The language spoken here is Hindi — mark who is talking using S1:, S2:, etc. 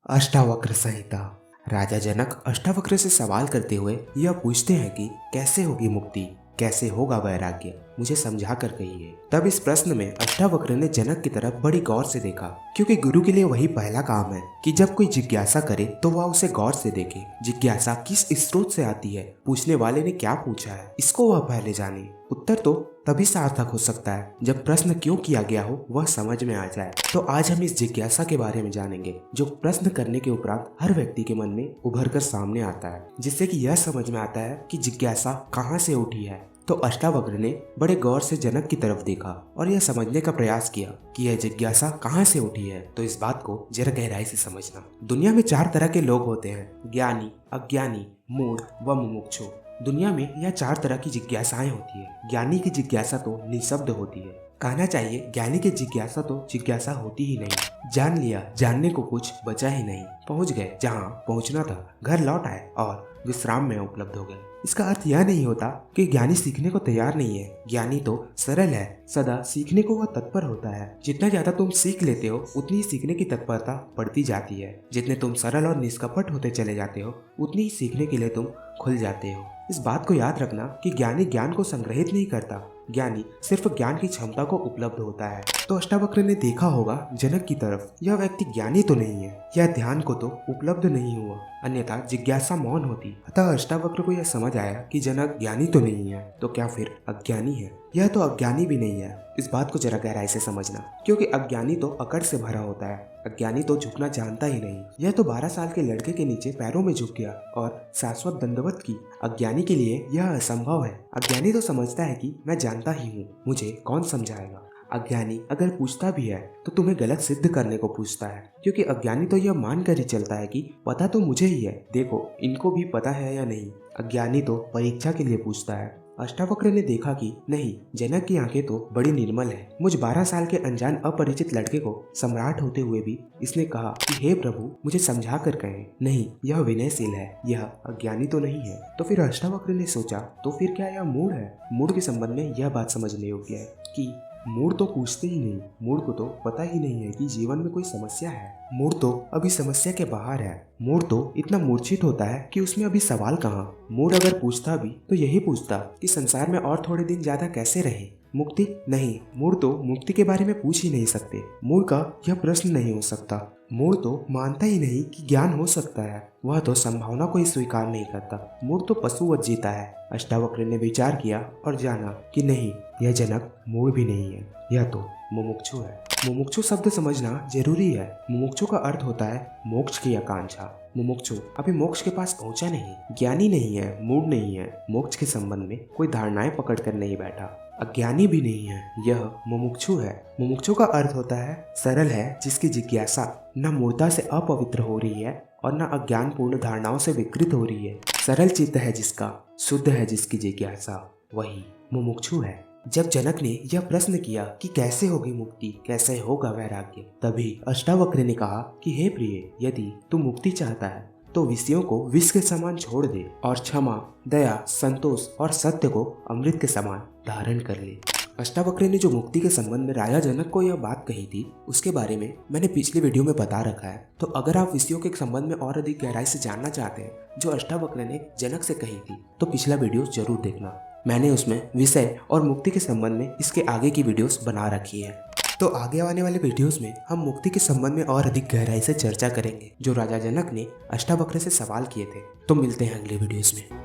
S1: अष्टावक्र संहिता। राजा जनक अष्टावक्र से सवाल करते हुए यह पूछते हैं कि कैसे होगी मुक्ति, कैसे होगा वैराग्य, मुझे समझा कर कहिए। तब इस प्रश्न में अष्टावक्र ने जनक की तरफ बड़ी गौर से देखा, क्योंकि गुरु के लिए वही पहला काम है कि जब कोई जिज्ञासा करे तो वह उसे गौर से देखे। जिज्ञासा किस स्रोत से आती है, पूछने वाले ने क्या पूछा है, इसको वह पहले जाने। उत्तर तो तभी सार्थक हो सकता है जब प्रश्न क्यों किया गया हो वह समझ में आ जाए। तो आज हम इस जिज्ञासा के बारे में जानेंगे जो प्रश्न करने के उपरांत हर व्यक्ति के मन में उभर कर सामने आता है, जिससे कि यह समझ में आता है कि जिज्ञासा कहाँ से उठी है। तो अष्टावक्र ने बड़े गौर से जनक की तरफ देखा और यह समझने का प्रयास किया कि यह जिज्ञासा कहाँ से उठी है। तो इस बात को जरा गहराई से समझना। दुनिया में 4 तरह के लोग होते हैं, ज्ञानी, अज्ञानी, मूढ़ व मुमुक्षु। दुनिया में यह 4 तरह की जिज्ञासाएं होती है। ज्ञानी की जिज्ञासा तो निःशब्द होती है, कहना चाहिए ज्ञानी की जिज्ञासा तो जिज्ञासा होती ही नहीं। जान लिया, जानने को कुछ बचा ही नहीं, पहुंच गए जहां पहुंचना था, घर लौट आए और विश्राम में उपलब्ध हो गए। इसका अर्थ यह नहीं होता कि ज्ञानी सीखने को तैयार नहीं है। ज्ञानी तो सरल है, सदा सीखने को वह तत्पर होता है। जितना ज्यादा तुम सीख लेते हो उतनी ही सीखने की तत्परता बढ़ती जाती है। जितने तुम सरल और निष्कपट होते चले जाते हो उतनी ही सीखने के लिए तुम खुल जाते हो। इस बात को याद रखना कि ज्ञानी ज्ञान को संग्रहित नहीं करता, ज्ञानी सिर्फ ज्ञान की क्षमता को उपलब्ध होता है। तो अष्टावक्र ने देखा होगा जनक की तरफ, यह व्यक्ति ज्ञानी तो नहीं है, यह ध्यान को तो उपलब्ध नहीं हुआ, अन्यथा जिज्ञासा मौन होती। अतः अष्टावक्र को यह समझ आया कि जनक ज्ञानी तो नहीं है, तो क्या फिर अज्ञानी है? यह तो अज्ञानी भी नहीं है। इस बात को जरा गहराई से समझना, क्योंकि अज्ञानी तो अकड़ से भरा होता है। अज्ञानी तो झुकना जानता ही नहीं। यह तो 12 साल के लड़के के नीचे पैरों में झुक गया और शाश्वत दंडवत की। अज्ञानी के लिए यह असंभव है। अज्ञानी तो समझता है कि मैं जानता ही हूँ, मुझे कौन समझाएगा। अज्ञानी अगर पूछता भी है तो तुम्हें गलत सिद्ध करने को पूछता है, क्योंकि अज्ञानी तो यह मान कर ही चलता है कि पता तो मुझे ही है, देखो इनको भी पता है या नहीं। अज्ञानी तो परीक्षा के लिए पूछता है। अष्टावक्र ने देखा कि नहीं, जनक की आंखें तो बड़ी निर्मल है। मुझ 12 साल के अनजान अपरिचित लड़के को सम्राट होते हुए भी इसने कहा कि हे प्रभु, मुझे समझा कर कहें। नहीं, यह विनयशील है, यह अज्ञानी तो नहीं है। तो फिर अष्टावक्र ने सोचा, तो फिर क्या यह मूढ़ है? मूढ़ के संबंध में यह बात समझने योग्य है कि मूढ़ तो पूछते ही नहीं, मूढ़ को तो पता ही नहीं है कि जीवन में कोई समस्या है। मूढ़ तो अभी समस्या के बाहर है। मूढ़ तो इतना मूर्छित होता है कि उसमें अभी सवाल कहाँ। मूढ़ अगर पूछता भी तो यही पूछता कि संसार में और थोड़े दिन ज्यादा कैसे रहे। मुक्ति नहीं, मूढ़ तो मुक्ति के बारे में पूछ ही नहीं सकते। मूढ़ का यह प्रश्न नहीं हो सकता। मूढ़ तो मानता ही नहीं कि ज्ञान हो सकता है, वह तो संभावना को ही स्वीकार नहीं करता। मूढ़ तो पशुवत जीता है। अष्टावक्र ने विचार किया और जाना कि नहीं, यह जनक मूढ़ भी नहीं है, यह तो मुमुक्षु है। मुमुक्षु शब्द समझना जरूरी है। मुमुक्षु का अर्थ होता है मोक्ष की आकांक्षा। मुमुक्षु अभी मोक्ष के पास पहुंचा नहीं, ज्ञानी नहीं है, मूढ़ नहीं है, मोक्ष के संबंध में कोई धारणाएं पकड़ कर नहीं बैठा। अज्ञानी भी नहीं है, यह मुमुक्षु है। मुमुक्षु का अर्थ होता है सरल है, जिसकी जिज्ञासा न मूर्ता से अपवित्र हो रही है और न अज्ञान पूर्ण धारणाओं से विकृत हो रही है। सरल चित्त है जिसका, शुद्ध है जिसकी जिज्ञासा, वही मुमुक्षु है। जब जनक ने यह प्रश्न किया कि कैसे होगी मुक्ति, कैसे होगा वैराग्य, तभी अष्टावक्र ने कहा कि हे प्रिय, यदि तू मुक्ति चाहता है तो विषयों को विष के समान छोड़ दे और क्षमा, दया, संतोष और सत्य को अमृत के समान धारण कर ले। अष्टावक्र ने जो मुक्ति के संबंध में राजा जनक को यह बात कही थी, उसके बारे में मैंने पिछले वीडियो में बता रखा है। तो अगर आप विषयों के संबंध में और अधिक गहराई से जानना चाहते हैं जो अष्टावक्र ने जनक से कही थी, तो पिछला वीडियो जरूर देखना। मैंने उसमें विषय और मुक्ति के संबंध में इसके आगे की वीडियोस बना रखी है। तो आगे आने वाले वीडियोस में हम मुक्ति के संबंध में और अधिक गहराई से चर्चा करेंगे जो राजा जनक ने अष्टावक्र से सवाल किए थे। तो मिलते हैं अगले वीडियोस में।